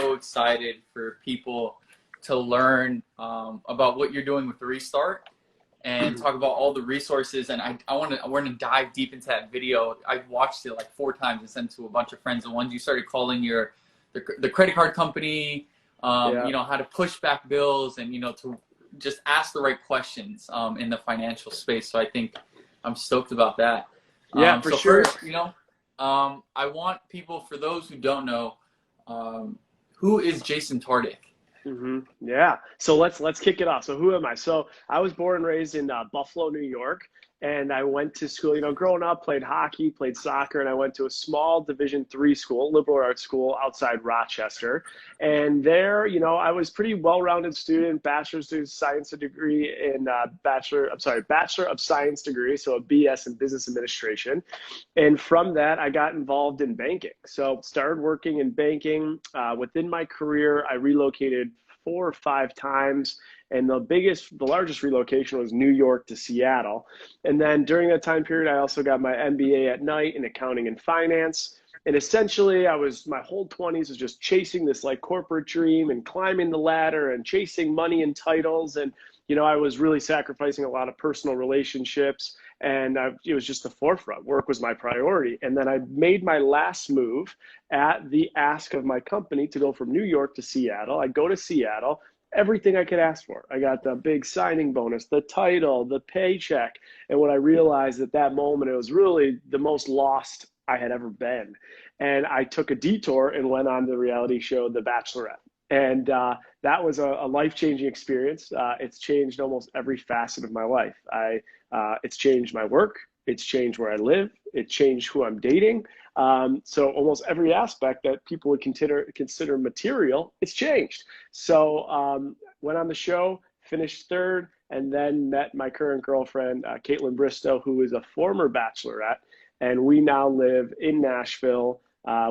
so excited for people to learn about what you're doing with the Restart and talk about all the resources. And I want to dive deep into that video. I've watched it like 4 times and sent it to a bunch of friends. The ones you started calling the credit card company, you know, how to push back bills and, you know, to just ask the right questions in the financial space. So I think I'm stoked about that. Yeah, for sure. First, you know, I want people, for those who don't know, who is Jason Tartick? Yeah. So let's kick it off. So who am I? So I was born and raised in Buffalo, New York, and I went to school. You know, growing up, played hockey, played soccer, and I went to a small Division III school, liberal arts school outside Rochester. And there, you know, I was pretty well-rounded student, bachelor's of science degree in bachelor of science degree, so a BS in business administration. And from that, I got involved in banking. So started working in banking. Within my career, I relocated 4 or 5 times. And the largest relocation was New York to Seattle. And then during that time period, I also got my MBA at night in accounting and finance. And essentially, my whole 20s was just chasing this like corporate dream and climbing the ladder and chasing money and titles. And, you know, I was really sacrificing a lot of personal relationships. And it was just the forefront. Work was my priority. And then I made my last move at the ask of my company to go from New York to Seattle. I go to Seattle. Everything I could ask for. I got the big signing bonus, the title, the paycheck. And what I realized at that moment, it was really the most lost I had ever been. And I took a detour and went on the reality show, The Bachelorette. And that was a life-changing experience. It's changed almost every facet of my life. It's changed my work. It's changed where I live. It changed who I'm dating. So almost every aspect that people would consider material, it's changed. So went on the show, finished 3rd, and then met my current girlfriend, Caitlin Bristow, who is a former Bachelorette. And we now live in Nashville.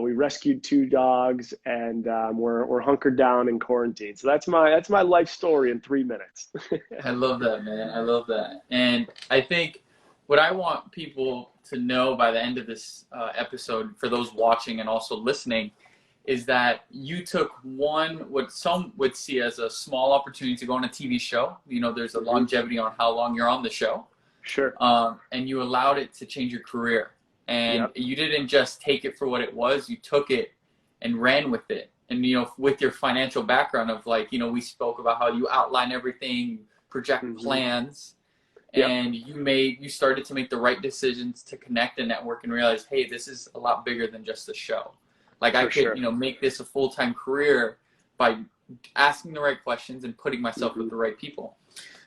We rescued 2 dogs, and we're hunkered down in quarantine. So that's my life story in 3 minutes. I love that, man. I love that. And I think what I want people to know by the end of this episode, for those watching and also listening, is that you took what some would see as a small opportunity to go on a TV show. You know, there's a longevity on how long you're on the show. Sure. And you allowed it to change your career. And you didn't just take it for what it was. You took it and ran with it. And, you know, with your financial background of, like, you know, we spoke about how you outline everything, project plans. And you started to make the right decisions to connect and network and realize, hey, this is a lot bigger than just a show. Like, I could, you know, make this a full-time career by asking the right questions and putting myself with the right people.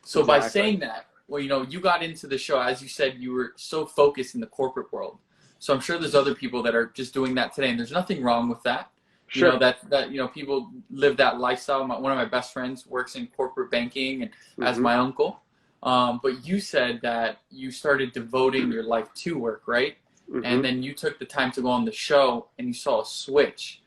So by saying that, well, you know, you got into the show, as you said, you were so focused in the corporate world. So I'm sure there's other people that are just doing that today, and there's nothing wrong with that. Sure. You know, that you know, people live that lifestyle. One of my best friends works in corporate banking, and as my uncle. But you said that you started devoting your life to work, right? And then you took the time to go on the show and you saw a switch.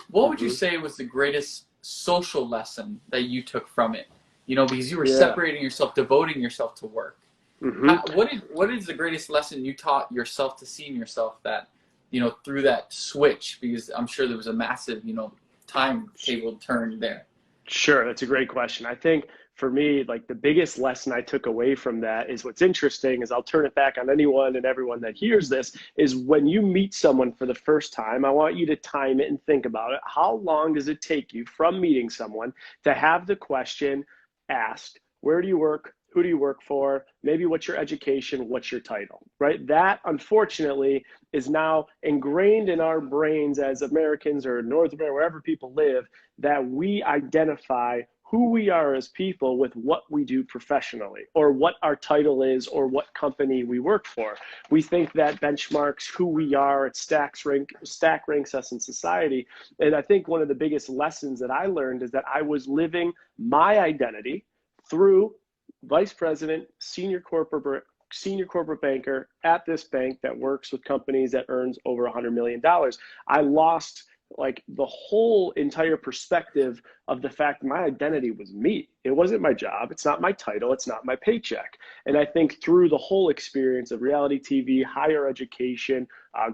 What would you say was the greatest social lesson that you took from it? You know, because you were separating yourself, devoting yourself to work. What is the greatest lesson you taught yourself to see in yourself that, you know, through that switch? Because I'm sure there was a massive, you know, timetable turn there. Sure. That's a great question. I think for me, like, the biggest lesson I took away from that is, what's interesting is, I'll turn it back on anyone and everyone that hears this, is when you meet someone for the first time, I want you to time it and think about it. How long does it take you from meeting someone to have the question asked, where do you work? Who do you work for? Maybe what's your education? What's your title, right? That, unfortunately, is now ingrained in our brains as Americans, or North America, wherever people live, that we identify who we are as people with what we do professionally, or what our title is, or what company we work for. We think that benchmarks who we are, it stack ranks us in society. And I think one of the biggest lessons that I learned is that I was living my identity through vice president, senior corporate banker at this bank that works with companies that earns over $100 million. I lost, like, the whole entire perspective of the fact my identity was me. It wasn't my job. It's not my title. It's not my paycheck. And I think through the whole experience of reality TV, higher education,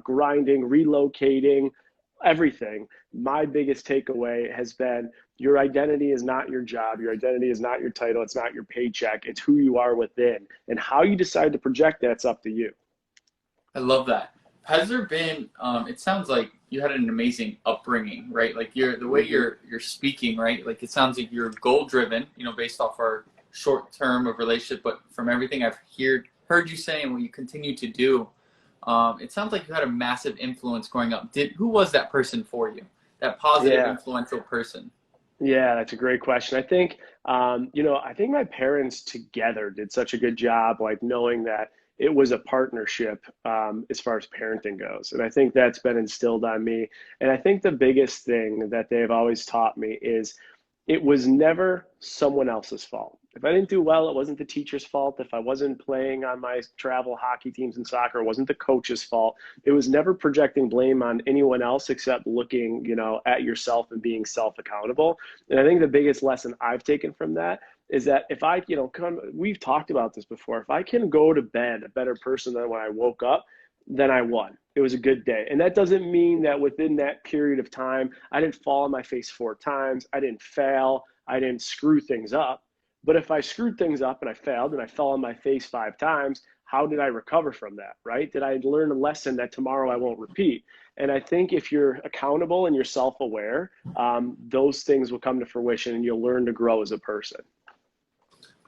grinding, relocating, everything, my biggest takeaway has been your identity is not your job. Your identity is not your title. It's not your paycheck. It's who you are within. And how you decide to project that's up to you. I love that. Has there been, it sounds like you had an amazing upbringing, right? Like the way you're speaking, right? Like it sounds like you're goal driven, you know, based off our short term of relationship, but from everything I've heard you say and what you continue to do, it sounds like you had a massive influence growing up. Who was that person for you? That positive, influential person? Yeah, that's a great question. I think, I think my parents together did such a good job, like knowing that it was a partnership as far as parenting goes. And I think that's been instilled on me. And I think the biggest thing that they've always taught me is it was never someone else's fault. If I didn't do well, it wasn't the teacher's fault. If I wasn't playing on my travel hockey teams and soccer, it wasn't the coach's fault. It was never projecting blame on anyone else except looking, at yourself and being self-accountable. And I think the biggest lesson I've taken from that is that if I, we've talked about this before, if I can go to bed a better person than when I woke up, then I won. It was a good day. And that doesn't mean that within that period of time, I didn't fall on my face 4 times. I didn't fail. I didn't screw things up. But if I screwed things up and I failed and I fell on my face 5 times, how did I recover from that, right? Did I learn a lesson that tomorrow I won't repeat? And I think if you're accountable and you're self-aware, those things will come to fruition and you'll learn to grow as a person.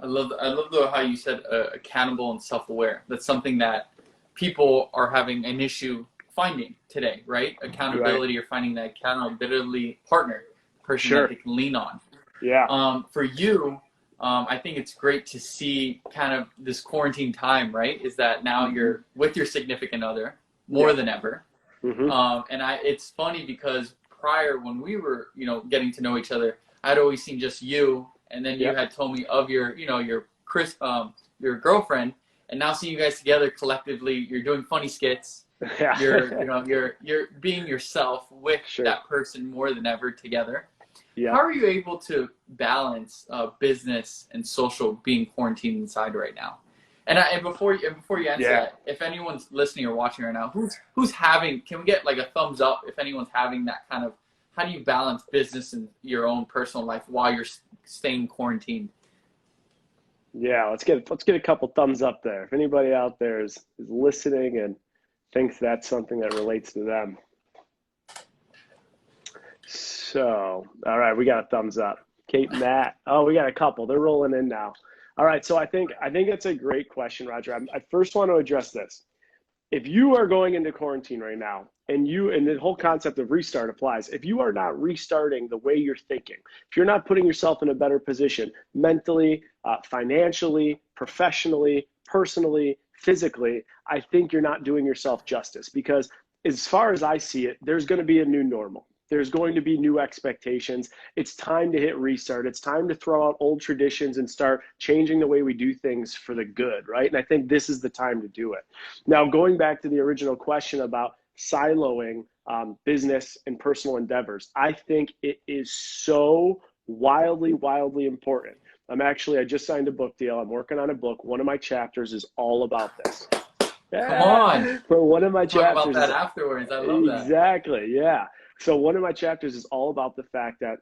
I love how you said accountable and self-aware. That's something that people are having an issue finding today, right? Accountability, or finding that accountability partner, person that they can lean on. Yeah. For you, I think it's great to see kind of this quarantine time, right? Is that now you're with your significant other more than ever. And it's funny because prior, when we were, getting to know each other, I'd always seen just you, and then you had told me of your, your girlfriend, and now seeing you guys together collectively, you're doing funny skits. You're being yourself with that person more than ever together. Yeah. How are you able to balance business and social being quarantined inside right now? And before you answer that, if anyone's listening or watching right now, who's having? Can we get like a thumbs up if anyone's having that kind of? How do you balance business and your own personal life while you're staying quarantined? Yeah, let's get a couple thumbs up there. If anybody out there is listening and thinks that's something that relates to them. So, all right, we got a thumbs up. Kate, Matt. Oh, we got a couple.Ey're rolling in now. All right, so I think it's a great question, Roger. I first want to address this. If you are going into quarantine right now, and the whole concept of restart applies, if you are not restarting the way you're thinking, if you're not putting yourself in a better position mentally, financially, professionally, personally, physically, I think you're not doing yourself justice, because as far as I see it, there's going to be a new normal. There's going to be new expectations. It's time to hit restart. It's time to throw out old traditions and start changing the way we do things for the good, right? And I think this is the time to do it. Now, going back to the original question about siloing business and personal endeavors, I think it is so wildly, wildly important. I just signed a book deal. I'm working on a book. One of my chapters is all about this. Come on. For one of my chapters. Talk about that afterwards. I love that. Exactly. Yeah. So one of my chapters is all about the fact that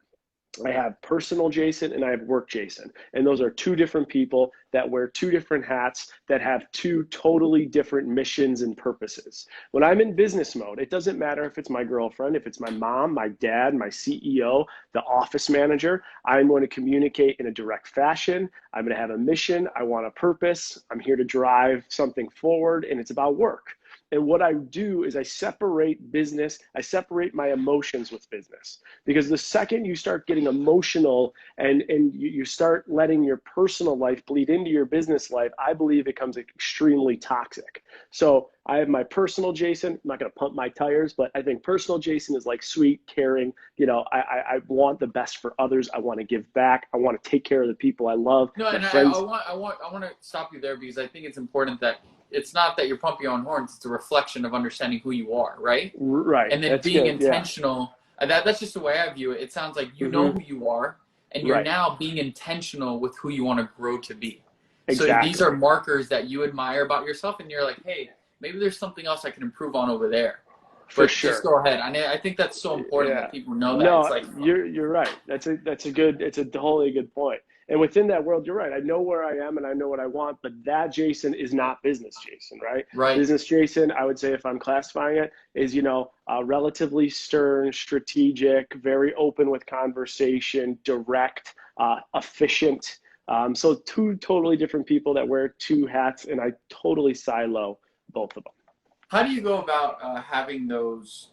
I have personal Jason and I have work Jason. And those are 2 different people that wear 2 different hats that have 2 totally different missions and purposes. When I'm in business mode, it doesn't matter if it's my girlfriend, if it's my mom, my dad, my CEO, the office manager. I'm going to communicate in a direct fashion. I'm going to have a mission. I want a purpose. I'm here to drive something forward, and it's about work. And what I do is I separate business, I separate my emotions with business. Because the second you start getting emotional and you start letting your personal life bleed into your business life, I believe it becomes extremely toxic. So I have my personal Jason. I'm not going to pump my tires, but I think personal Jason is like sweet, caring. I want the best for others. I want to give back. I want to take care of the people I love. No, and I want to stop you there, because I think it's important that it's not that you're pumping your own horns. It's a reflection of understanding who you are, right? Right. And then that's being intentional. Yeah. That's just the way I view it. It sounds like you know who you are, and you're now being intentional with who you want to grow to be. Exactly. So these are markers that you admire about yourself, and you're like, hey, maybe there's something else I can improve on over there. For But just sure. go ahead. I think that's so important that people know that. It's No, like, you're right. It's a totally good point. And within that world, you're right. I know where I am and I know what I want, but that Jason is not business Jason, right? right. Business Jason, I would say if I'm classifying it, is, relatively stern, strategic, very open with conversation, direct, efficient. So two totally different people that wear two hats, and I totally silo both of them. How do you go about having those?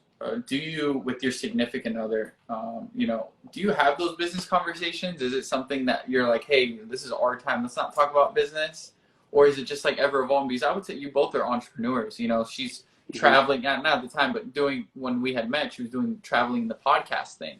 Do you, with your significant other, do you have those business conversations? Is it something that you're like, hey, this is our time, let's not talk about business? Or is it just like ever evolving? Because I would say you both are entrepreneurs. She's traveling, not at the time, but when we had met, she was doing traveling the podcast thing.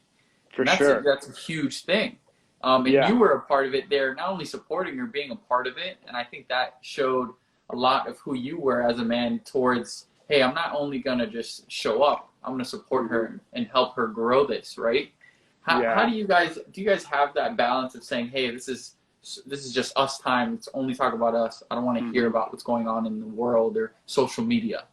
For And sure. that's a huge thing. And you were a part of it there, not only supporting her, being a part of it. And I think that showed a lot of who you were as a man towards, hey, I'm not only going to just show up, I'm going to support her and help her grow this, right? How do you guys have that balance of saying, hey, this is just us time. Let's only talk about us. I don't want to hear about what's going on in the world or social media.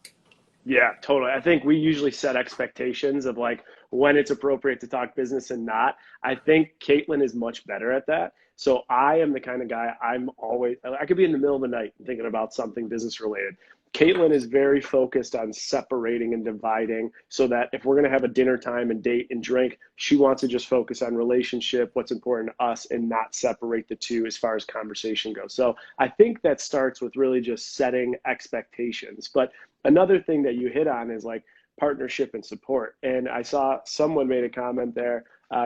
Yeah, totally. I think we usually set expectations of like when it's appropriate to talk business and not. I think Caitlin is much better at that. So I am the kind of guy I could be in the middle of the night thinking about something business related. Caitlin is very focused on separating and dividing so that if we're going to have a dinner time and date and drink, she wants to just focus on relationship, what's important to us, and not separate the two as far as conversation goes. So I think that starts with really just setting expectations. But another thing that you hit on is like partnership and support. And I saw someone made a comment there,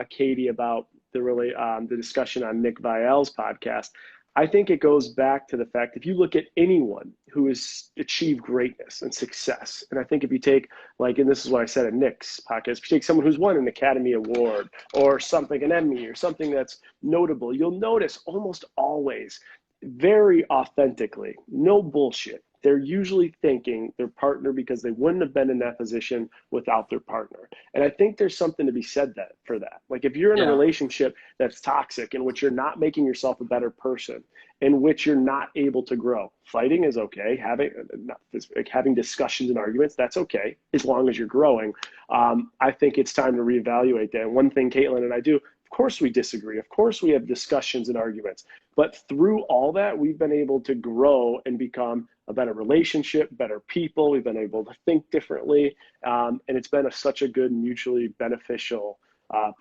Katie, about the discussion on Nick Viall's podcast. I think it goes back to the fact, if you look at anyone who has achieved greatness and success, and I think if you take, and this is what I said at Nick's podcast, if you take someone who's won an Academy Award or something, an Emmy or something that's notable, you'll notice almost always, very authentically, no bullshit, they're usually thanking their partner because they wouldn't have been in that position without their partner. And I think there's something to be said for that. Like if you're in a relationship that's toxic, in which you're not making yourself a better person, in which you're not able to grow, fighting is okay. Having discussions and arguments, that's okay, as long as you're growing. I think it's time to reevaluate that. And one thing Caitlin and I do, of course we disagree. Of course we have discussions and arguments. But through all that, we've been able to grow and become a better relationship, better people. We've been able to think differently. And it's been such a good, mutually beneficial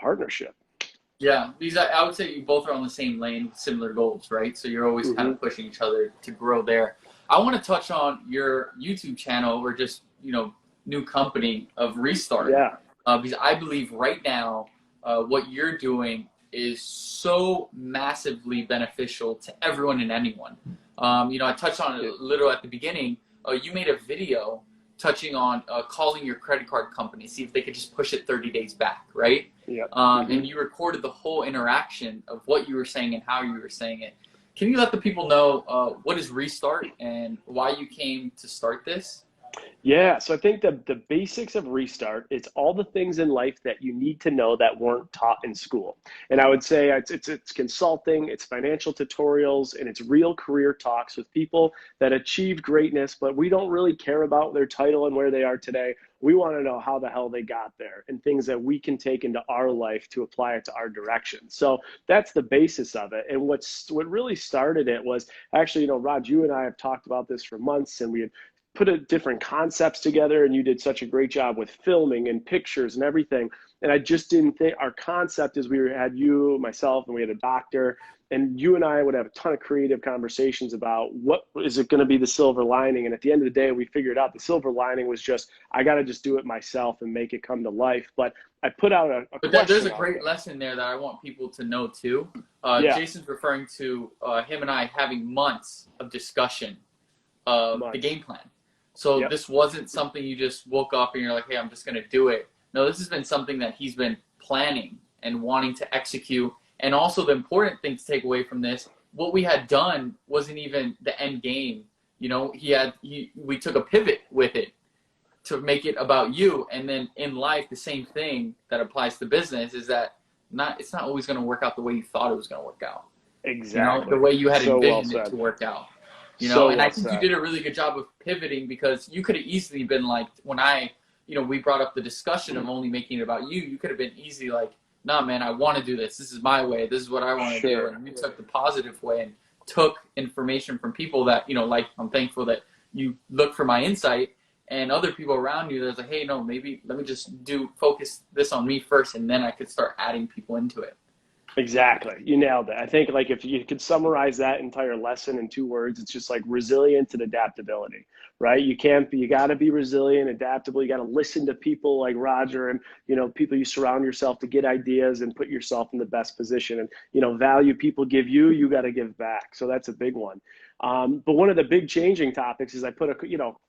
partnership. Yeah, because I would say you both are on the same lane with similar goals, right? So you're always kind of pushing each other to grow there. I want to touch on your YouTube channel or just, new company of Restart. Yeah. Because I believe right now, what you're doing is so massively beneficial to everyone and anyone. I touched on it a little at the beginning. You made a video touching on calling your credit card company, see if they could just push it 30 days back, right? Yeah. And you recorded the whole interaction of what you were saying and how you were saying it. Can you let the people know what is Restart and why you came to start this? Yeah, so I think the basics of Restart, it's all the things in life that you need to know that weren't taught in school. And I would say it's consulting, it's financial tutorials, and it's real career talks with people that achieved greatness, but we don't really care about their title and where they are today. We want to know how the hell they got there and things that we can take into our life to apply it to our direction. So that's the basis of it. And what really started it was actually, Raj, you and I have talked about this for months, and we had put different concepts together, and you did such a great job with filming and pictures and everything. And I just didn't think our concept is we had you, myself, and we had a doctor, and you and I would have a ton of creative conversations about what is it going to be the silver lining. And at the end of the day, we figured out the silver lining was just, I got to just do it myself and make it come to life. But I put out a question. There's a great lesson there that I want people to know too. Jason's referring to him and I having months of discussion of the game plan. So this wasn't something you just woke up and you're like, hey, I'm just going to do it. No, this has been something that he's been planning and wanting to execute. And also the important thing to take away from this, what we had done wasn't even the end game. We took a pivot with it to make it about you. And then in life, the same thing that applies to business is that it's not always going to work out the way you thought it was going to work out. Exactly. The way you had envisioned it to work out. And I think you you did a really good job of pivoting, because you could have easily been like, when I, we brought up the discussion of only making it about you, you could have been easy like, nah, man, I want to do this. This is my way. This is what I want to do. And you took the positive way and took information from people that, like, I'm thankful that you look for my insight, and other people around you that's like, hey, no, maybe let me just focus this on me first, and then I could start adding people into it. Exactly. You nailed it. I think like if you could summarize that entire lesson in 2 words, it's just like resilience and adaptability, right? You got to be resilient, adaptable. You got to listen to people like Roger and, people you surround yourself to get ideas and put yourself in the best position, and, value people give you, you got to give back. So that's a big one. But one of the big changing topics is I put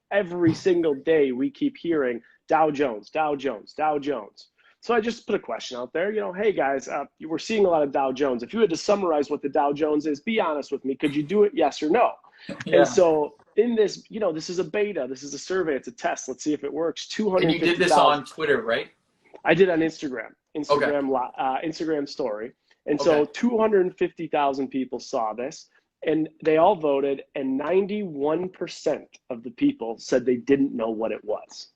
every single day we keep hearing Dow Jones, Dow Jones, Dow Jones. So I just put a question out there, hey guys, we're seeing a lot of Dow Jones. If you had to summarize what the Dow Jones is, be honest with me. Could you do it? Yes or no? Yeah. And so in this, this is a beta, this is a survey, it's a test. Let's see if it works. 250,000. And you did this on Twitter, right? I did on Instagram Okay. Instagram story. And so 250,000 people saw this, and they all voted, and 91% of the people said they didn't know what it was.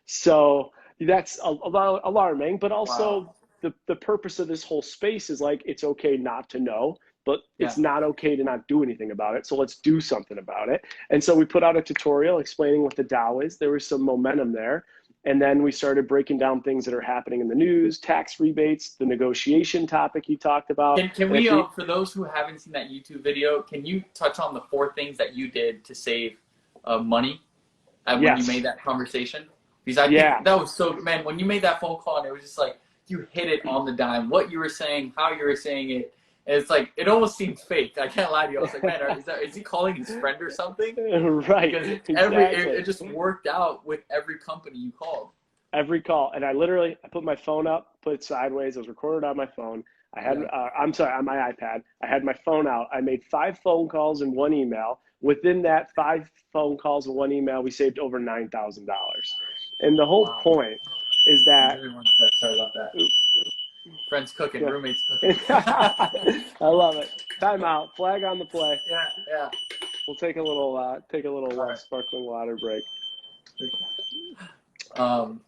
So that's alarming, but also the purpose of this whole space is like, it's okay not to know, but it's not okay to not do anything about it. So let's do something about it. And so we put out a tutorial explaining what the Dow is. There was some momentum there. And then we started breaking down things that are happening in the news, tax rebates, the negotiation topic you talked about. Can we, for those who haven't seen that YouTube video, can you touch on the 4 things that you did to save money when you made that conversation? Because I think that was so, man, when you made that phone call and it was just like, you hit it on the dime, what you were saying, how you were saying it. And it's like, it almost seemed fake. I can't lie to you. I was like, man, is he calling his friend or something? Right. Because it just worked out with every company you called. Every call. And I put my phone up, put it sideways. It was recorded on my phone. I had, on my iPad. I had my phone out. I made 5 phone calls and 1 email. Within that 5 phone calls and 1 email, we saved over $9,000. And the whole point is that. Sorry about that. Friends cooking, roommates cooking. I love it. Time out. Flag on the play. Yeah. We'll take a little sparkling water break. So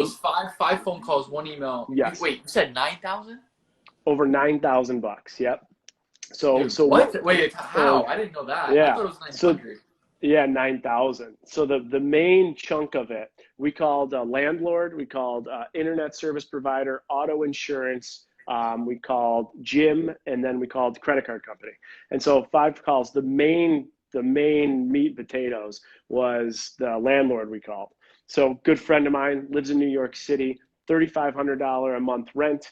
it's five phone calls, 1 email. Yes. Wait, you said 9,000? Over $9,000. Yep. Dude, so what? Wait, how? I didn't know that. Yeah. I thought it was 900. Yeah, 9,000. So the main chunk of it, we called landlord, we called internet service provider, auto insurance, we called gym, and then we called credit card company. And so 5 calls. The main meat and potatoes was the landlord we called. So good friend of mine lives in New York City, $3,500 a month rent.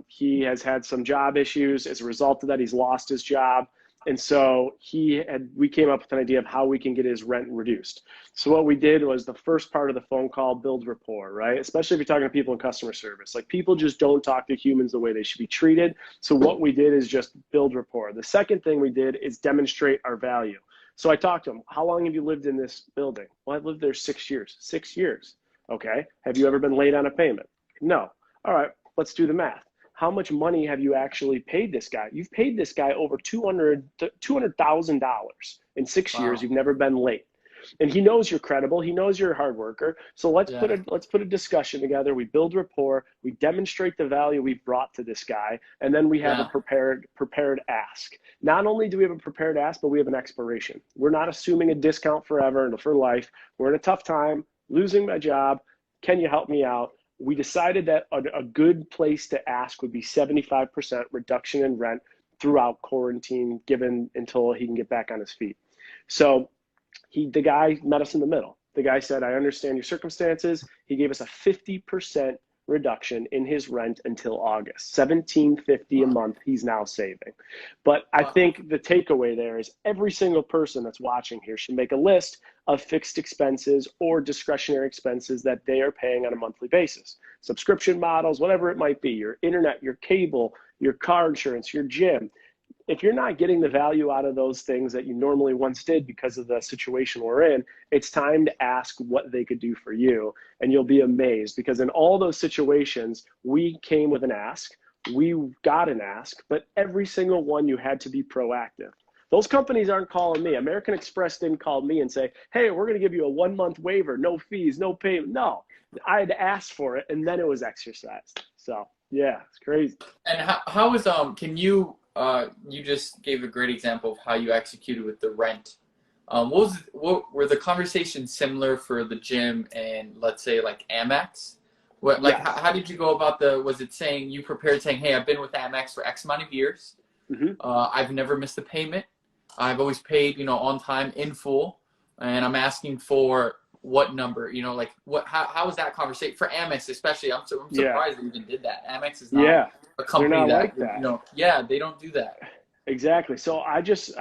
He has had some job issues. As a result of that, he's lost his job. And so we came up with an idea of how we can get his rent reduced. So what we did was the first part of the phone call, build rapport, right? Especially if you're talking to people in customer service. Like, people just don't talk to humans the way they should be treated. So what we did is just build rapport. The second thing we did is demonstrate our value. So I talked to him, how long have you lived in this building? Well, I've lived there 6 years. 6 years. Okay. Have you ever been late on a payment? No. All right, let's do the math. How much money have you actually paid this guy? You've paid this guy over $200,000 in 6 years. You've never been late. And he knows you're credible. He knows you're a hard worker. So let's put a discussion together. We build rapport. We demonstrate the value we've brought to this guy, and then we have a prepared ask. Not only do we have a prepared ask, but we have an expiration. We're not assuming a discount forever and for life. We're in a tough time, losing my job. Can you help me out? We decided that a good place to ask would be 75% reduction in rent throughout quarantine, given until he can get back on his feet. So the guy met us in the middle. The guy said, I understand your circumstances. He gave us a 50% reduction in his rent until August. $1,750 a month he's now saving. But I think the takeaway there is every single person that's watching here should make a list of fixed expenses or discretionary expenses that they are paying on a monthly basis. Subscription models, whatever it might be, your internet, your cable, your car insurance, your gym. If you're not getting the value out of those things that you normally once did because of the situation we're in, it's time to ask what they could do for you. And you'll be amazed, because in all those situations, we came with an ask, we got an ask, but every single one you had to be proactive. Those companies aren't calling me. American Express didn't call me and say, hey, we're going to give you a 1 month waiver, no fees, no payment. No, I had to ask for it, and then it was exercised. So yeah, it's crazy. And how is can you you just gave a great example of how you executed with the rent. What were the conversations similar for the gym and let's say like Amex? What like Yes. how did you go about was it saying you prepared saying, hey, I've been with Amex for X amount of years. Mm-hmm. I've never missed a payment. I've always paid, on time in full, and I'm asking for what number, like how was that conversation for Amex especially? I'm surprised they even did that. Amex is not a company they're not that, like that. they don't do that. Exactly. So I just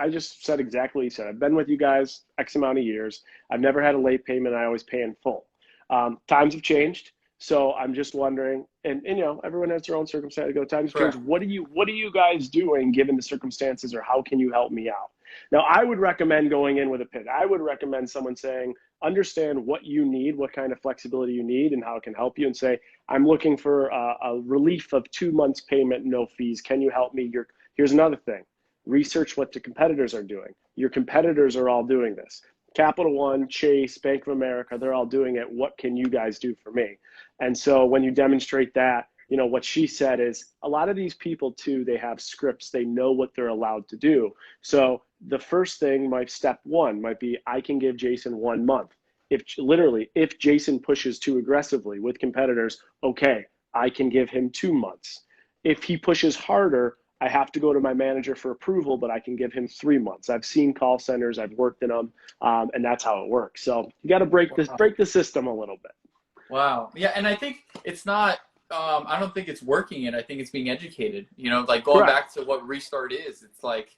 said exactly what you said. I've been with you guys X amount of years. I've never had a late payment. I always pay in full. Times have changed. So I'm just wondering, and everyone has their own circumstance to go. Times change. What are you guys doing given the circumstances, or how can you help me out? Now, I would recommend going in with a pin. I would recommend someone saying, understand what you need, what kind of flexibility you need, and how it can help you, and say, I'm looking for a relief of 2 months payment, no fees. Can you help me? Here's another thing. Research what the competitors are doing. Your competitors are all doing this. Capital One, Chase, Bank of America, they're all doing it. What can you guys do for me? And so when you demonstrate that, what she said is a lot of these people too, they have scripts. They know what they're allowed to do. So the first thing, step one might be, I can give Jason 1 month. If Jason pushes too aggressively with competitors, okay, I can give him 2 months. If he pushes harder, I have to go to my manager for approval, but I can give him 3 months. I've seen call centers, I've worked in them, and that's how it works. So you got to break the system a little bit. Wow. Yeah, and I think it's not. I don't think it's working, and I think it's being educated. Like going back to what Restart is. It's like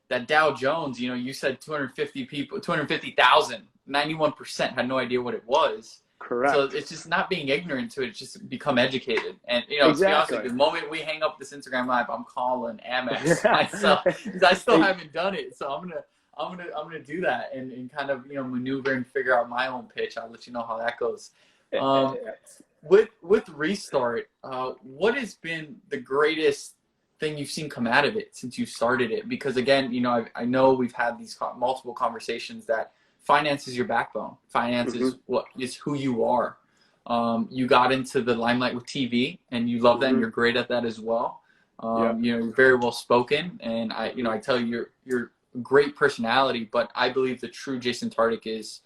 that Dow Jones. You said 250 people, 250,000. 91% had no idea what it was. Correct. So it's just not being ignorant to it. It's just become educated. And exactly. To be honest with you, the moment we hang up this Instagram live, I'm calling Amex myself. I still haven't done it, so I'm gonna do that and kind of maneuver and figure out my own pitch. I'll let you know how that goes. With Restart, what has been the greatest thing you've seen come out of it since you started it? Because again, I know we've had these multiple conversations that finance is your backbone. Finance is what is who you are. You got into the limelight with TV, and you love that, and you're great at that as well. You're very well spoken, and I tell you, you're a great personality. But I believe the true Jason Tartick is,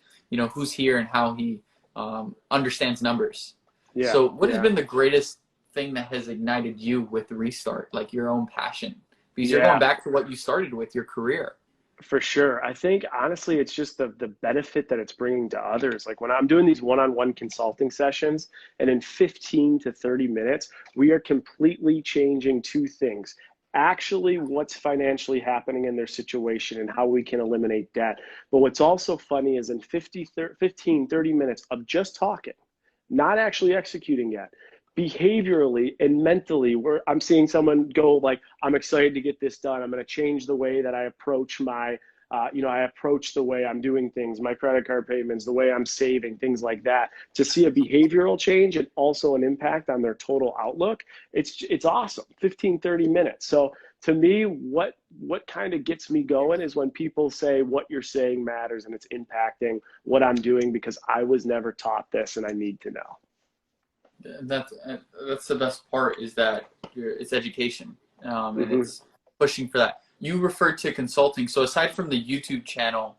who's here and how he understands numbers. Yeah. So what has been the greatest thing that has ignited you with Restart, like your own passion? Because you're going back to what you started with, your career. For sure. I think honestly, it's just the benefit that it's bringing to others. Like when I'm doing these one-on-one consulting sessions, and in 15 to 30 minutes, we are completely changing 2 things. Actually, what's financially happening in their situation and how we can eliminate debt. But what's also funny is in 15, 30 minutes of just talking, not actually executing yet, behaviorally and mentally, I'm seeing someone go like, I'm excited to get this done. I'm going to change the way that I approach I approach the way I'm doing things, my credit card payments, the way I'm saving, things like that. To see a behavioral change and also an impact on their total outlook, it's awesome. 15, 30 minutes. So to me, what kind of gets me going is when people say what you're saying matters and it's impacting what I'm doing because I was never taught this and I need to know. That's the best part, is that it's education, and it's pushing for that. You referred to consulting. So aside from the YouTube channel,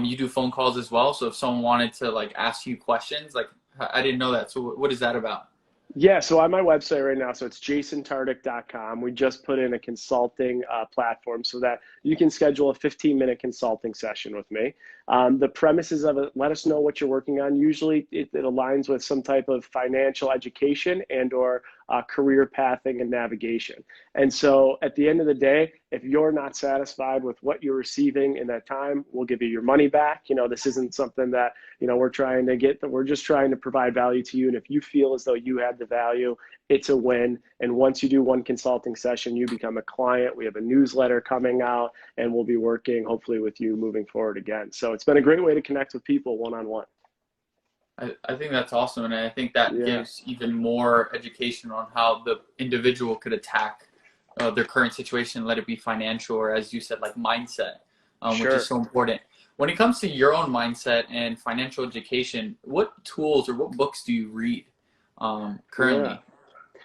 you do phone calls as well. So if someone wanted to like ask you questions, like I didn't know that. So what is that about? Yeah, so on my website right now, so it's jasontartick.com. We just put in a consulting platform so that you can schedule a 15-minute consulting session with me. The premises of it, let us know what you're working on. Usually it aligns with some type of financial education and or career pathing and navigation. And so at the end of the day, if you're not satisfied with what you're receiving in that time, we'll give you your money back. This isn't something that, we're trying to get, we're just trying to provide value to you. And if you feel as though you had the value, it's a win. And once you do one consulting session, you become a client. We have a newsletter coming out, and we'll be working hopefully with you moving forward again. So it's been a great way to connect with people one-on-one. I think that's awesome, and I think that gives even more education on how the individual could attack their current situation, let it be financial or, as you said, like mindset. which is Sure. so important. When it comes to your own mindset and financial education, what tools or what books do you read Yeah. currently?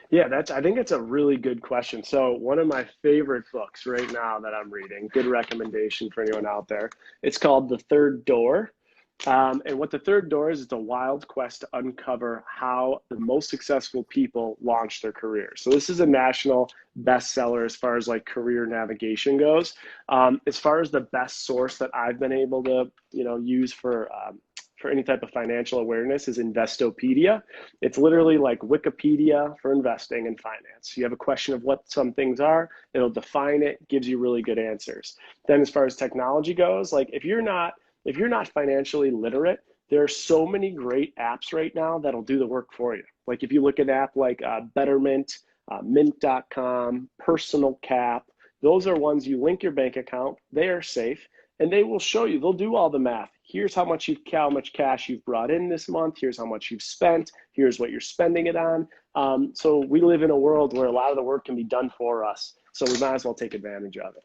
Yeah, I think it's a really good question. So one of my favorite books right now that I'm reading, good recommendation for anyone out there. It's called The Third Door. And what The Third Door is, it's a wild quest to uncover how the most successful people launch their careers. So this is a national bestseller as far as like career navigation goes. As far as the best source that I've been able to, use for any type of financial awareness is Investopedia. It's literally like Wikipedia for investing and finance. You have a question of what some things are, it'll define it, gives you really good answers. Then as far as technology goes, like if you're not financially literate, there are so many great apps right now that'll do the work for you. Like if you look at an app like Betterment, Mint.com, Personal Cap, those are ones you link your bank account, they are safe, and they will show you, they'll do all the math. Here's how much cash you've brought in this month. Here's how much you've spent. Here's what you're spending it on. So we live in a world where a lot of the work can be done for us. So we might as well take advantage of it.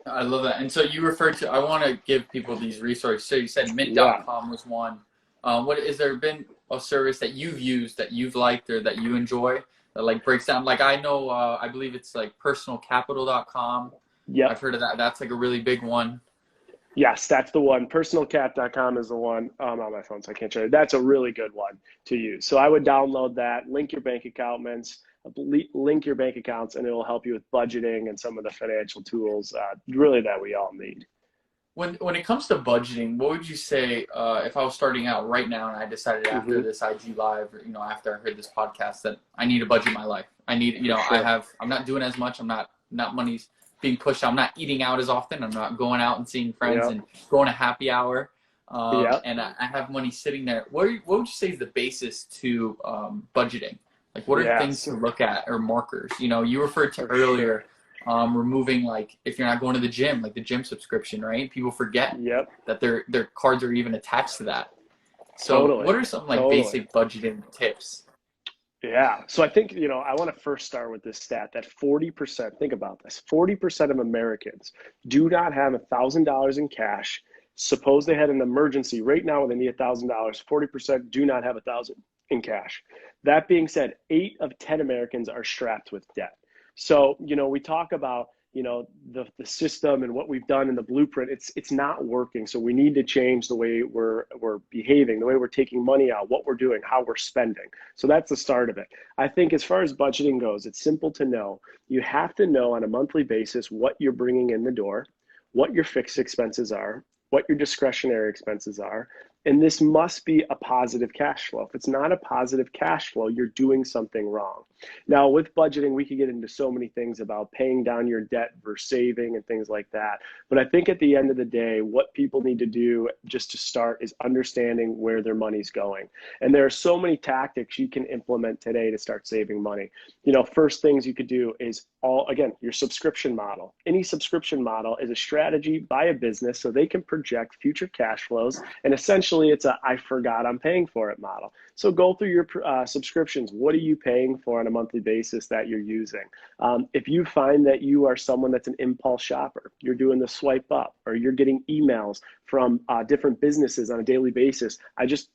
I love that. And so you referred to, I want to give people these resources. So you said Yeah. mint.com was one. What has there been a service that you've used that you've liked or that you enjoy that like breaks down? Like I know, I believe it's like personalcapital.com. Yep. I've heard of that. That's like a really big one. Yes, that's the one. Personalcap.com is the one. I'm on my phone, so I can't show you. That's a really good one to use. So I would download that, link your bank accounts, and it will help you with budgeting and some of the financial tools, really that we all need. When it comes to budgeting, what would you say if I was starting out right now and I decided after this IG live, or, after I heard this podcast that I need to budget my life. I need, Sure. I'm not doing as much. I'm not money's being pushed. I'm not eating out as often. I'm not going out and seeing friends Yep. and going to happy hour. Yep. And I have money sitting there. What would you say is the basis to budgeting? Like, what are things Yes. to look at or markers? You referred to For earlier sure. removing, like, if you're not going to the gym, like the gym subscription, right? People forget Yep. that their cards are even attached to that. So Totally. what are some like Totally. basic budgeting tips? Yeah. So I think, I want to first start with this stat that 40%, think about this, 40% of Americans do not have $1,000 in cash. Suppose they had an emergency right now and they need $1,000, 40% do not have 1,000 in cash. That being said, 8 of 10 Americans are strapped with debt. So, we talk about, the system and what we've done in the blueprint, it's not working. So we need to change the way we're behaving, the way we're taking money out, what we're doing, how we're spending. So that's the start of it. I think as far as budgeting goes, it's simple to know. You have to know on a monthly basis what you're bringing in the door, what your fixed expenses are, what your discretionary expenses are, and this must be a positive cash flow. If it's not a positive cash flow, you're doing something wrong. Now, with budgeting, we could get into so many things about paying down your debt versus saving and things like that. But I think at the end of the day, what people need to do just to start is understanding where their money's going. And there are so many tactics you can implement today to start saving money. First things you could do is your subscription model. Any subscription model is a strategy by a business so they can project future cash flows. And essentially it's I forgot I'm paying for it model. So go through your subscriptions. What are you paying for on a monthly basis that you're using? If you find that you are someone that's an impulse shopper, you're doing the swipe up, or you're getting emails from different businesses on a daily basis. I just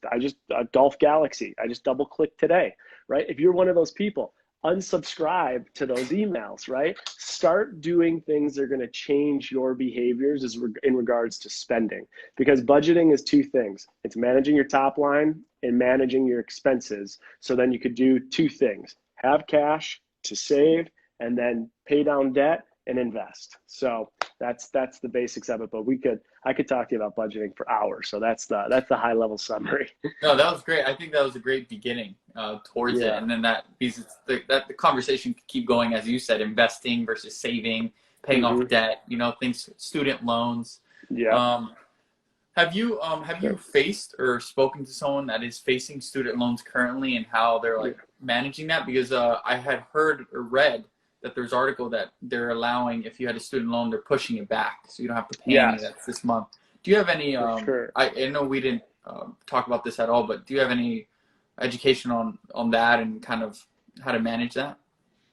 Golf Galaxy, I just double clicked today, right? If you're one of those people, unsubscribe to those emails, right? Start doing things that are going to change your behaviors in regards to spending, because budgeting is 2 things. It's managing your top line and managing your expenses. So then you could do 2 things: have cash to save, and then pay down debt and invest. So that's the basics of it. But I could talk to you about budgeting for hours. So that's the high level summary. No, that was great. I think that was a great beginning towards it, Yeah. and then because the conversation could keep going, as you said, investing versus saving, paying off debt, things, student loans. Yeah. Have you faced or spoken to someone that is facing student loans currently and how they're like managing that? Because I had heard or read that there's an article that they're allowing, if you had a student loan, they're pushing it back, so you don't have to pay any of that this month. Do you have any? Sure. I know we didn't talk about this at all, but do you have any education on that and kind of how to manage that?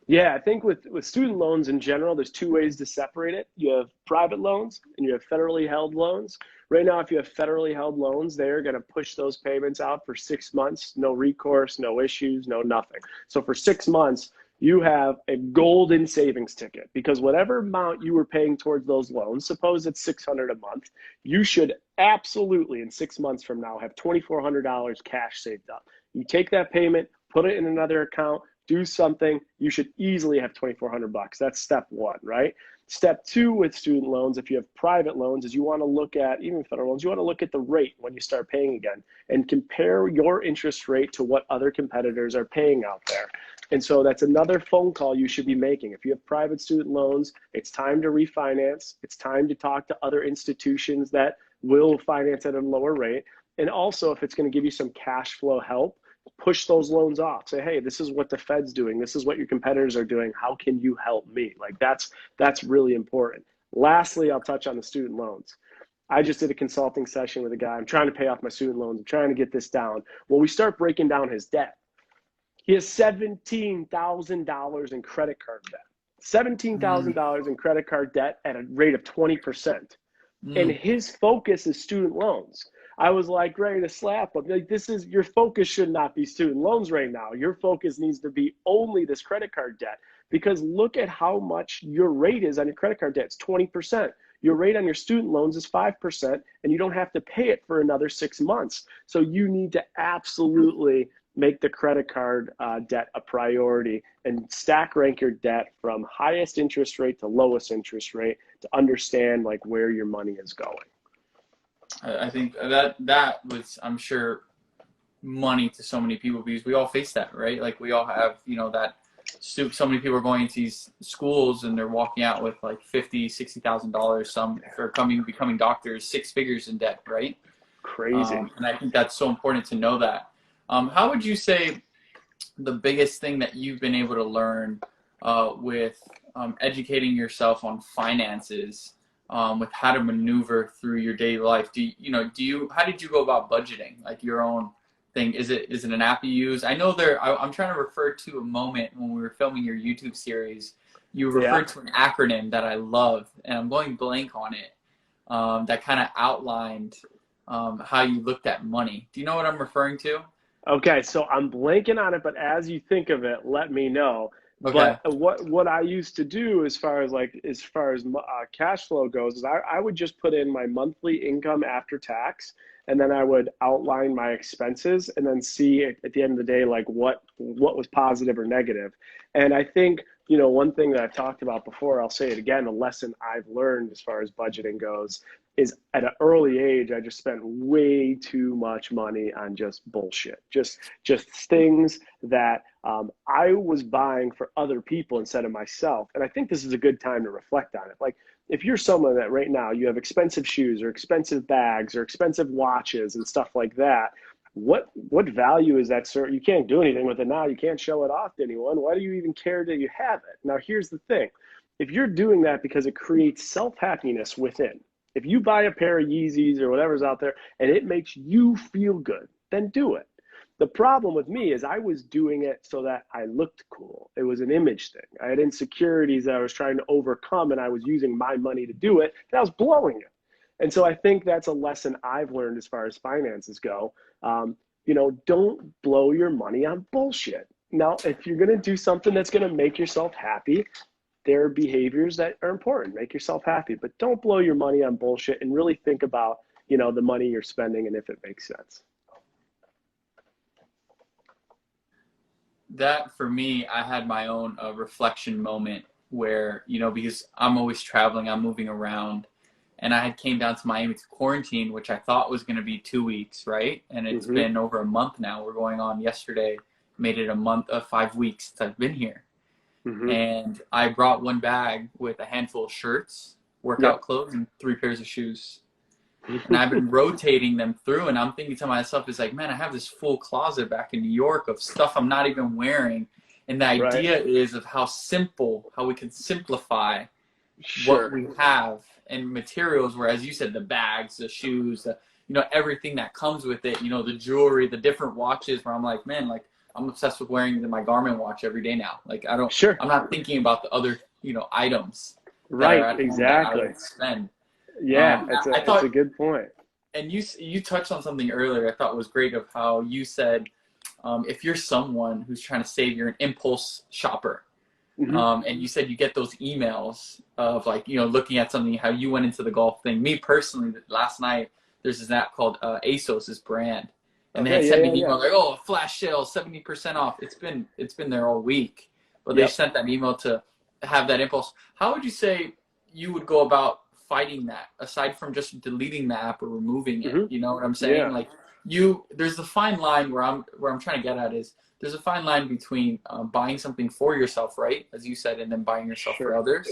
Yeah, I think with student loans in general, there's two ways to separate it. You have private loans and you have federally held loans. Right now, if you have federally held loans, they're going to push those payments out for 6 months, no recourse, no issues, no nothing. So for 6 months, you have a golden savings ticket because whatever amount you were paying towards those loans, suppose it's 600 a month, you should absolutely in 6 months from now have $2,400 cash saved up. You take that payment, put it in another account, do something, you should easily have 2,400 bucks. That's step one, right? Step two with student loans, if you have private loans, is you want to look at, even federal loans, you want to look at the rate when you start paying again and compare your interest rate to what other competitors are paying out there. And so that's another phone call you should be making. If you have private student loans, it's time to refinance. It's time to talk to other institutions that will finance at a lower rate. And also, if it's going to give you some cash flow help, push those loans off. Say, hey, this is what the Fed's doing. This is what your competitors are doing. How can you help me? Like that's really important. Lastly, I'll touch on the student loans. I just did a consulting session with a guy. I'm trying to pay off my student loans. I'm trying to get this down. Well, we start breaking down his debt. He has $17,000 in credit card debt. $17,000 in credit card debt at a rate of 20%. And his focus is student loans. I was like ready to slap him. Like, this is, your focus should not be student loans right now. Your focus needs to be only this credit card debt, because look at how much your rate is on your credit card debt. It's 20%. Your rate on your student loans is 5%, and you don't have to pay it for another 6 months. So you need to absolutely make the credit card debt a priority and stack rank your debt from highest interest rate to lowest interest rate to understand like where your money is going. I think that was, I'm sure, money to so many people, because we all face that, right? Like we all have, that so many people are going into these schools and they're walking out with like $50,000, $60,000. Some for becoming doctors, 6 figures in debt, right? Crazy. And I think that's so important to know that. How would you say the biggest thing that you've been able to learn with educating yourself on finances, with how to maneuver through your daily life? How did you go about budgeting, like your own thing? Is it an app you use? I know I'm trying to refer to a moment when we were filming your YouTube series. You referred to an acronym that I love, and I'm going blank on it, that kind of outlined how you looked at money. Do you know what I'm referring to? Okay, so I'm blanking on it, but as you think of it, let me know. Okay. But what I used to do as far as cash flow goes is I would just put in my monthly income after tax, and then I would outline my expenses and then see at the end of the day like what was positive or negative. And I think, one thing that I've talked about before, I'll say it again, a lesson I've learned as far as budgeting goes is at an early age, I just spent way too much money on just bullshit, just things that I was buying for other people instead of myself. And I think this is a good time to reflect on it. Like, if you're someone that right now you have expensive shoes or expensive bags or expensive watches and stuff like that, what value is that, sir? You can't do anything with it now. You can't show it off to anyone. Why do you even care that you have it? Now, here's the thing. If you're doing that because it creates self-happiness within, if you buy a pair of Yeezys or whatever's out there and it makes you feel good, then do it. The problem with me is I was doing it so that I looked cool. It was an image thing. I had insecurities that I was trying to overcome, and I was using my money to do it, and I was blowing it. And so I think that's a lesson I've learned as far as finances go. Don't blow your money on bullshit. Now, if you're going to do something that's going to make yourself happy, there are behaviors that are important. Make yourself happy, but don't blow your money on bullshit, and really think about, the money you're spending and if it makes sense. That, for me, I had my own reflection moment where, because I'm always traveling, I'm moving around, and I had came down to Miami to quarantine, which I thought was going to be 2 weeks, right? And it's been over a month now. We're going on yesterday, made it a month of 5 weeks since I've been here. And I brought one bag with a handful of shirts, workout clothes, and 3 pairs of shoes. And I've been rotating them through, and I'm thinking to myself, it's like, man, I have this full closet back in New York of stuff I'm not even wearing. And the idea is of how we can simplify what we have and materials, where, as you said, the bags, the shoes, everything that comes with it, the jewelry, the different watches, where I'm like, man, like, I'm obsessed with wearing my Garmin watch every day now. Like Sure. I'm not thinking about the other, items that are Right. at home that I Exactly. would spend. Yeah. I It's a thought, good point. and you touched on something earlier I thought was great of how you said, if you're someone who's trying to save, you're an impulse shopper. Hmm. And you said you get those emails of like, looking at something, how you went into the golf thing. Me personally, last night, there's this app called ASOS, this brand. And they had Okay. sent me Yeah. an Yeah. email like, oh, flash sale, 70% off. It's been there all week. But they Yep. sent that email to have that impulse. How would you say you would go about fighting that, aside from just deleting the app or removing it? Hmm. You know what I'm saying? Yeah. Like there's a fine line where I'm trying to get at is there's a fine line between buying something for yourself, right, as you said, and then buying yourself for Sure. others.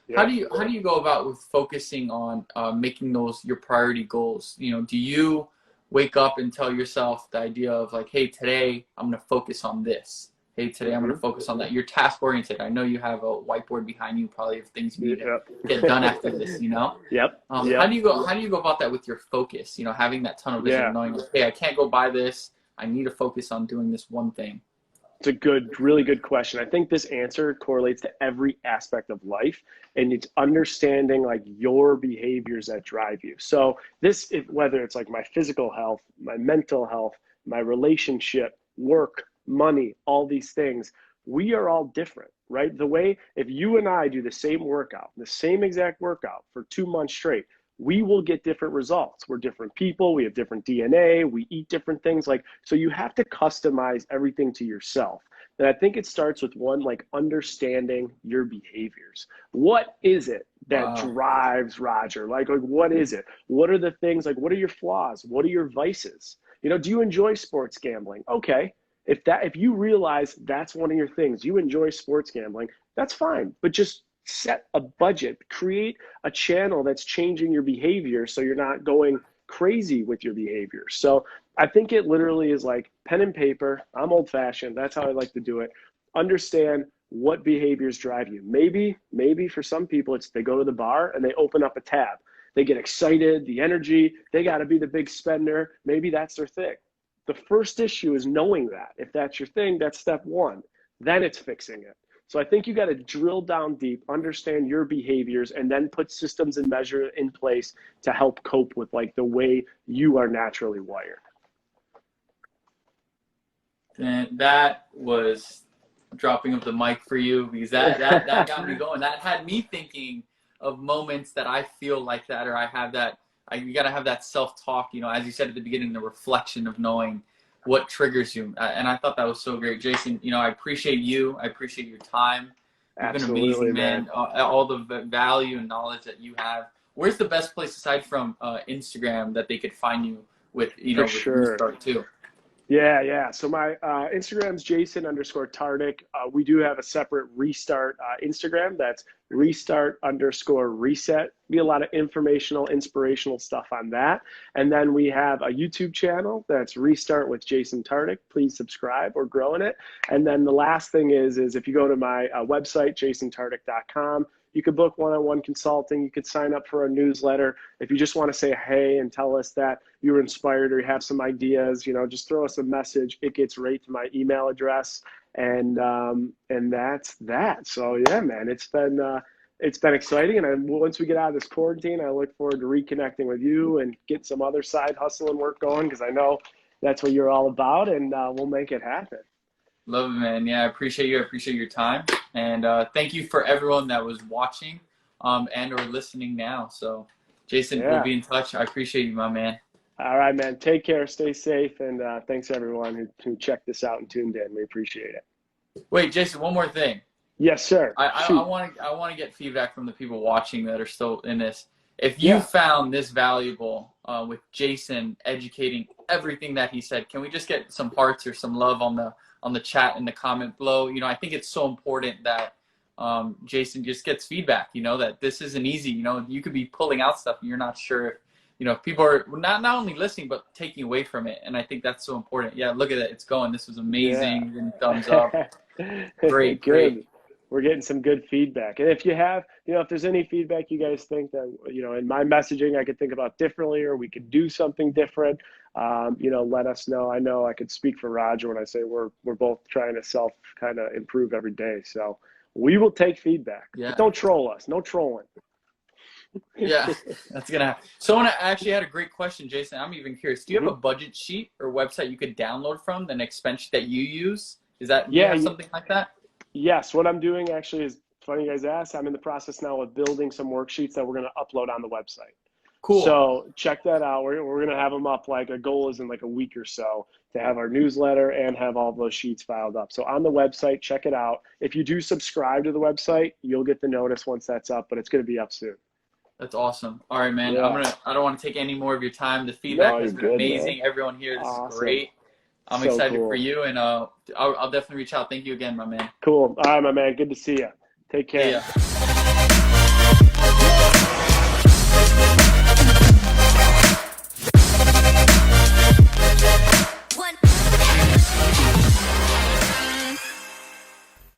Yeah. How do you go about with focusing on making those your priority goals? Do you wake up and tell yourself the idea of like, hey, today I'm going to focus on this. Hey, today I'm going to focus on that. You're task oriented. I know you have a whiteboard behind you, probably of things you need to get done after this. Yep. How Yep. do you go? How do you go about that with your focus? Having that tunnel vision, Yeah. knowing, hey, I can't go buy this. I need to focus on doing this one thing. It's a really good question. I think this answer correlates to every aspect of life, and it's understanding like your behaviors that drive you. So whether it's like my physical health, my mental health, my relationship, work, money, all these things, we are all different, right? If you and I do the same workout, the same exact workout for 2 months straight, we will get different results. We're different people. We have different DNA. We eat different things. So you have to customize everything to yourself. And I think it starts with like understanding your behaviors. What is it that drives Roger? Like what is it? What are the things, like, what are your flaws? What are your vices? Do you enjoy sports gambling? Okay. If you realize that's one of your things, you enjoy sports gambling, that's fine. But just set a budget, create a channel that's changing your behavior so you're not going crazy with your behavior. So I think it literally is like pen and paper. I'm old fashioned. That's how I like to do it. Understand what behaviors drive you. Maybe for some people, it's they go to the bar and they open up a tab. They get excited, the energy, they got to be the big spender. Maybe that's their thing. The first issue is knowing that. If that's your thing, that's step one. Then it's fixing it. So I think you got to drill down deep, understand your behaviors, and then put systems and measures in place to help cope with like the way you are naturally wired. And that was dropping of the mic for you, because that got me going. That had me thinking of moments that I feel like that, or I have that. You got to have that self-talk, as you said at the beginning, the reflection of knowing what triggers you. And I thought that was so great. Jason, I appreciate you. I appreciate your time. You've been amazing, man. All the value and knowledge that you have. Where's the best place aside from Instagram that they could find you with, For with sure. Restart too? Yeah. So my Instagram's Jason_Tartick. We do have a separate Restart Instagram. That's Restart_Reset. Be a lot of informational, inspirational stuff on that. And then we have a YouTube channel that's Restart with Jason Tartick. Please subscribe. We're growing it. And then the last thing is if you go to my website, jasontartick.com, you could book one-on-one consulting. You could sign up for a newsletter. If you just want to say hey and tell us that you were inspired or you have some ideas, just throw us a message. It gets right to my email address, and that's that. So yeah, man, it's been exciting. And once we get out of this quarantine, I look forward to reconnecting with you and get some other side hustle and work going, because I know that's what you're all about, and we'll make it happen. Love it, man. Yeah, I appreciate you. I appreciate your time. And thank you for everyone that was watching and or listening now. So, Jason, we'll be in touch. I appreciate you, my man. All right, man. Take care. Stay safe. And thanks, everyone who checked this out and tuned in. We appreciate it. Wait, Jason, one more thing. Yes, sir. I want to get feedback from the people watching that are still in this. If you found this valuable with Jason educating everything that he said, can we just get some hearts or some love on the chat and the comment below? I think it's so important that Jason just gets feedback, that this isn't easy. You could be pulling out stuff and you're not sure if people are not only listening, but taking away from it. And I think that's so important. Yeah, look at it. It's going. This was amazing. Yeah. Thumbs up. Great. we're getting some good feedback. And if you have, if there's any feedback you guys think that, in my messaging, I could think about differently, or we could do something different, let us know. I know I could speak for Roger when I say we're both trying to self kind of improve every day. So we will take feedback. Yeah. But don't troll us. No trolling. Yeah, that's going to happen. Someone actually had a great question, Jason. I'm even curious. Do you have a budget sheet or website you could download from, an expense sheet that you use? Is that, do you have something like that? Yes. What I'm doing actually is, funny you guys asked, I'm in the process now of building some worksheets that we're going to upload on the website. Cool. So check that out. We're going to have them up, like, a goal is in like a week or so to have our newsletter and have all those sheets filed up. So on the website, check it out. If you do subscribe to the website, you'll get the notice once that's up, but it's going to be up soon. That's awesome. All right, man. Yeah. I don't want to take any more of your time. The feedback has been amazing. Man. Everyone here, this is great. I'm excited for you, and I'll definitely reach out. Thank you again, my man. Cool. All right, my man. Good to see you. Take care. See ya.